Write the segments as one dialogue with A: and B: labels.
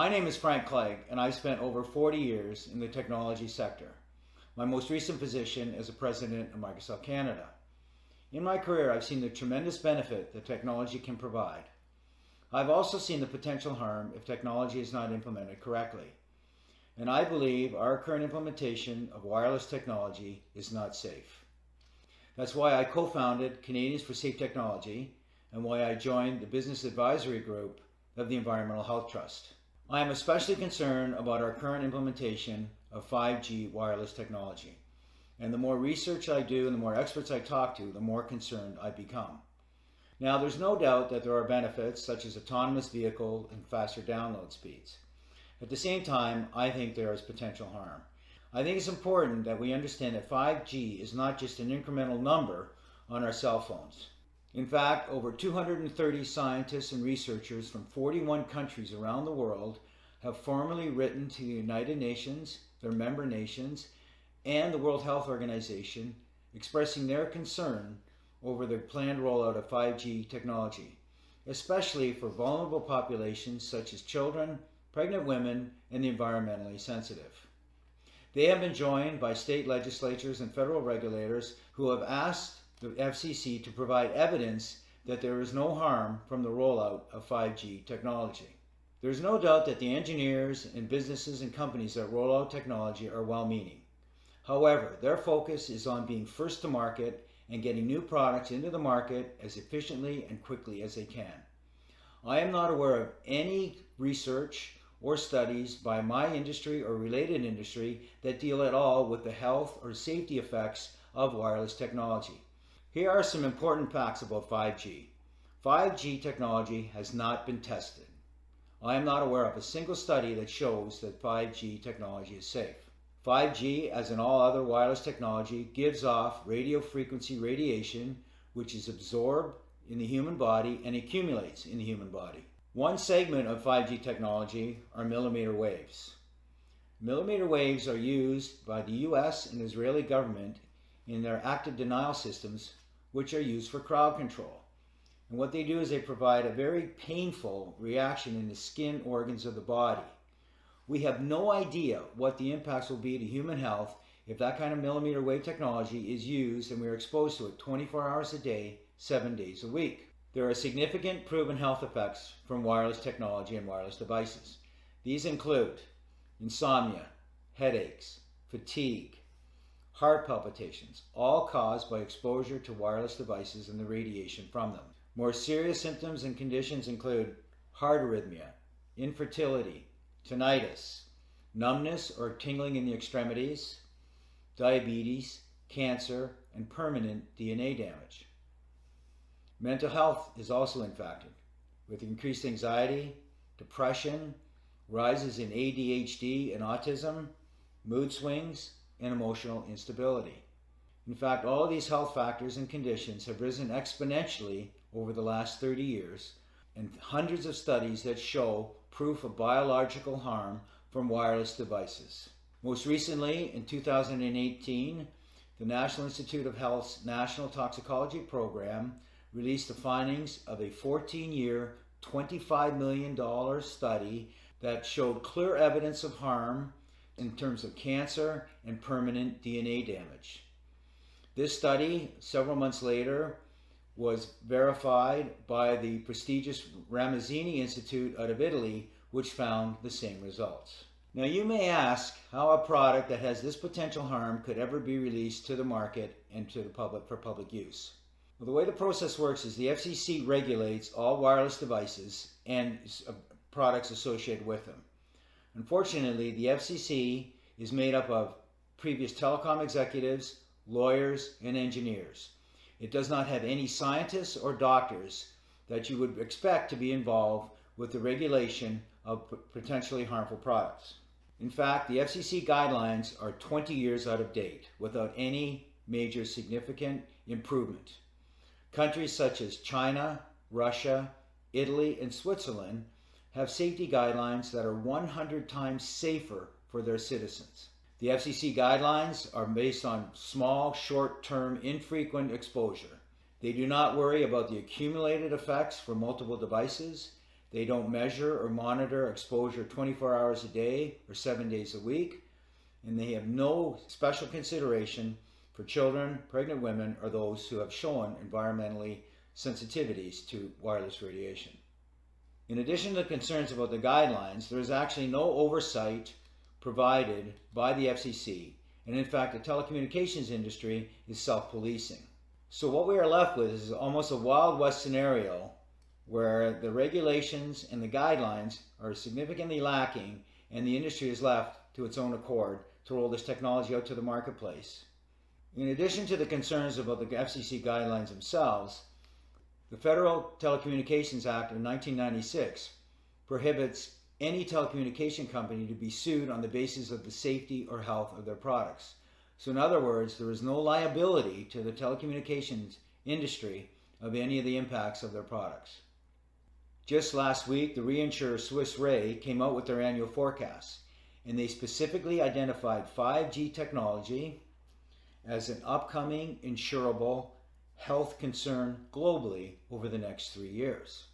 A: My name is Frank Clegg, and I've spent over 40 years in the technology sector. My most recent position is a president of Microsoft Canada. In my career, I've seen the tremendous benefit that technology can provide. I've also seen the potential harm if technology is not implemented correctly. And I believe our current implementation of wireless technology is not safe. That's why I co-founded Canadians for Safe Technology and why I joined the business advisory group of the Environmental Health Trust. I am especially concerned about our current implementation of 5G wireless technology. And the more research I do and the more experts I talk to, the more concerned I become. Now, there's no doubt that there are benefits such as autonomous vehicle and faster download speeds. At the same time, I think there is potential harm. I think it's important that we understand that 5G is not just an incremental number on our cell phones. In fact, over 230 scientists and researchers from 41 countries around the world have formally written to the United Nations, their member nations, and the World Health Organization, expressing their concern over the planned rollout of 5G technology, especially for vulnerable populations such as children, pregnant women, and the environmentally sensitive. They have been joined by state legislatures and federal regulators who have asked the FCC to provide evidence that there is no harm from the rollout of 5G technology. There is no doubt that the engineers and businesses and companies that roll out technology are well-meaning. However, their focus is on being first to market and getting new products into the market as efficiently and quickly as they can. I am not aware of any research or studies by my industry or related industry that deal at all with the health or safety effects of wireless technology. Here are some important facts about 5G. 5G technology has not been tested. I am not aware of a single study that shows that 5G technology is safe. 5G, as in all other wireless technology, gives off radio frequency radiation, which is absorbed in the human body and accumulates in the human body. One segment of 5G technology are millimeter waves. Millimeter waves are used by the US and Israeli government in their active denial systems, which are used for crowd control. And what they do is they provide a very painful reaction in the skin organs of the body. We have no idea what the impacts will be to human health if that kind of millimeter wave technology is used and we are exposed to it 24 hours a day, 7 days a week. There are significant proven health effects from wireless technology and wireless devices. These include insomnia, headaches, fatigue, heart palpitations, all caused by exposure to wireless devices and the radiation from them. More serious symptoms and conditions include heart arrhythmia, infertility, tinnitus, numbness or tingling in the extremities, diabetes, cancer, and permanent DNA damage. Mental health is also impacted, with increased anxiety, depression, rises in ADHD and autism, mood swings, and emotional instability. In fact, all of these health factors and conditions have risen exponentially over the last 30 years, and hundreds of studies that show proof of biological harm from wireless devices. Most recently, in 2018, the National Institute of Health's National Toxicology Program released the findings of a 14-year, $25 million study that showed clear evidence of harm in terms of cancer and permanent DNA damage. This study, several months later, was verified by the prestigious Ramazzini Institute out of Italy, which found the same results. Now you may ask how a product that has this potential harm could ever be released to the market and to the public for public use. Well, the way the process works is the FCC regulates all wireless devices and products associated with them. Unfortunately, the FCC is made up of previous telecom executives, lawyers, and engineers. It does not have any scientists or doctors that you would expect to be involved with the regulation of potentially harmful products. In fact, the FCC guidelines are 20 years out of date without any major significant improvement. Countries such as China, Russia, Italy, and Switzerland have safety guidelines that are 100 times safer for their citizens. The FCC guidelines are based on small, short-term, infrequent exposure. They do not worry about the accumulated effects for multiple devices. They don't measure or monitor exposure 24 hours a day or 7 days a week, and they have no special consideration for children, pregnant women, or those who have shown environmentally sensitivities to wireless radiation. In addition to the concerns about the guidelines, there is actually no oversight provided by the FCC, and in fact the telecommunications industry is self-policing. So what we are left with is almost a Wild West scenario where the regulations and the guidelines are significantly lacking and the industry is left to its own accord to roll this technology out to the marketplace. In addition to the concerns about the FCC guidelines themselves, the Federal Telecommunications Act of 1996 prohibits any telecommunication company to be sued on the basis of the safety or health of their products. So in other words, there is no liability to the telecommunications industry of any of the impacts of their products. Just last week, the reinsurer Swiss Re came out with their annual forecast, and they specifically identified 5G technology as an upcoming insurable health concern globally over the next 3 years.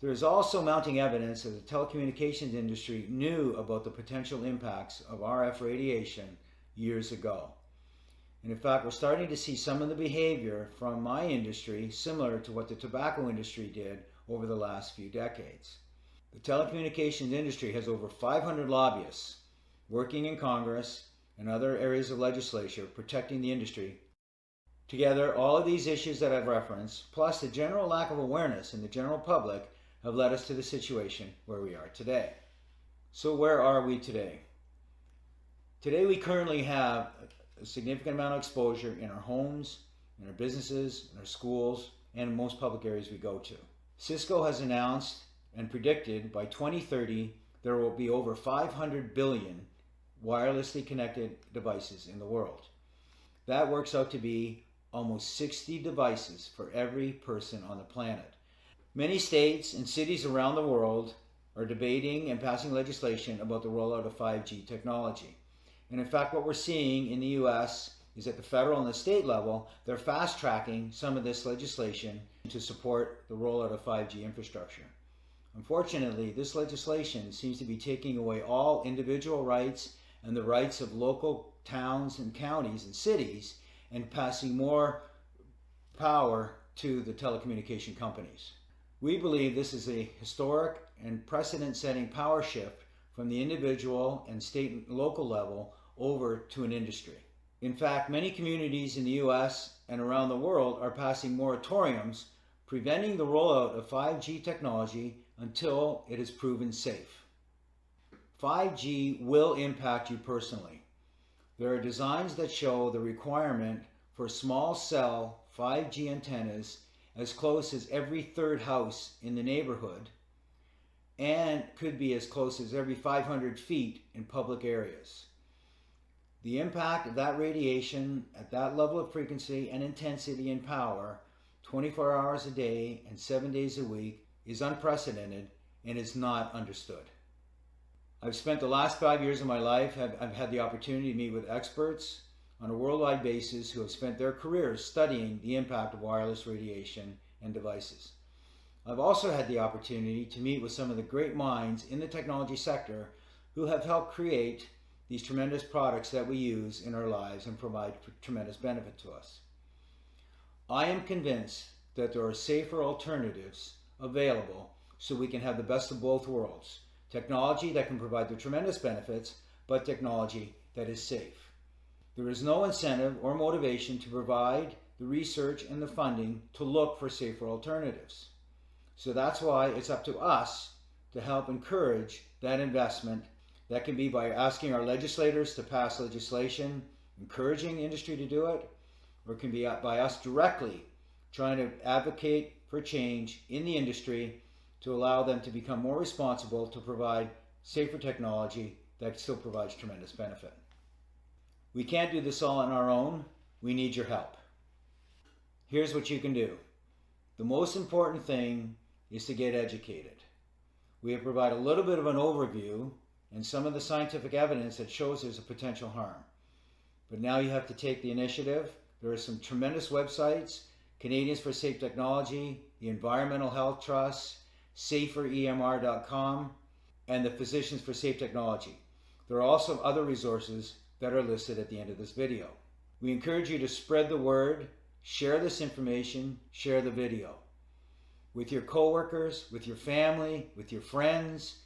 A: There is also mounting evidence that the telecommunications industry knew about the potential impacts of RF radiation years ago. And in fact, we're starting to see some of the behavior from my industry similar to what the tobacco industry did over the last few decades. The telecommunications industry has over 500 lobbyists working in Congress and other areas of legislature protecting the industry. Together, all of these issues that I've referenced, plus the general lack of awareness in the general public, have led us to the situation where we are today. So where are we today? Today we currently have a significant amount of exposure in our homes, in our businesses, in our schools, and in most public areas we go to. Cisco has announced and predicted by 2030 there will be over 500 billion wirelessly connected devices in the world. That works out to be almost 60 devices for every person on the planet. Many states and cities around the world are debating and passing legislation about the rollout of 5G technology. And in fact, what we're seeing in the US is at the federal and the state level, they're fast-tracking some of this legislation to support the rollout of 5G infrastructure. Unfortunately, this legislation seems to be taking away all individual rights and the rights of local towns and counties and cities and passing more power to the telecommunication companies. We believe this is a historic and precedent-setting power shift from the individual and state and local level over to an industry. In fact, many communities in the US and around the world are passing moratoriums preventing the rollout of 5G technology until it is proven safe. 5G will impact you personally. There are designs that show the requirement for small cell 5G antennas as close as every third house in the neighborhood and could be as close as every 500 feet in public areas. The impact of that radiation at that level of frequency and intensity and power 24 hours a day and 7 days a week is unprecedented and is not understood. I've spent the last 5 years of my life, I've had the opportunity to meet with experts on a worldwide basis who have spent their careers studying the impact of wireless radiation and devices. I've also had the opportunity to meet with some of the great minds in the technology sector who have helped create these tremendous products that we use in our lives and provide tremendous benefit to us. I am convinced that there are safer alternatives available so we can have the best of both worlds. Technology that can provide the tremendous benefits, but technology that is safe. There is no incentive or motivation to provide the research and the funding to look for safer alternatives. So that's why it's up to us to help encourage that investment. That can be by asking our legislators to pass legislation, encouraging industry to do it, or it can be by us directly trying to advocate for change in the industry to allow them to become more responsible to provide safer technology that still provides tremendous benefit. We can't do this all on our own. We need your help. Here's what you can do. The most important thing is to get educated. We have provided a little bit of an overview and some of the scientific evidence that shows there's a potential harm. But now you have to take the initiative. There are some tremendous websites, Canadians for Safe Technology, the Environmental Health Trust, saferemr.com, and the Physicians for Safe Technology. There are also other resources that are listed at the end of this video. We encourage you to spread the word, share this information, share the video with your coworkers, with your family, with your friends,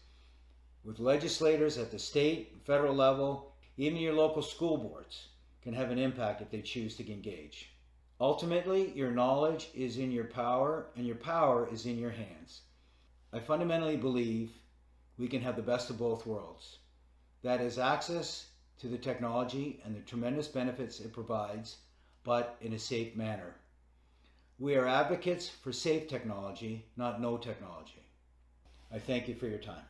A: with legislators at the state and federal level. Even your local school boards can have an impact if they choose to engage. Ultimately, your knowledge is in your power, and your power is in your hands. I fundamentally believe we can have the best of both worlds. That is access to the technology and the tremendous benefits it provides, but in a safe manner. We are advocates for safe technology, not no technology. I thank you for your time.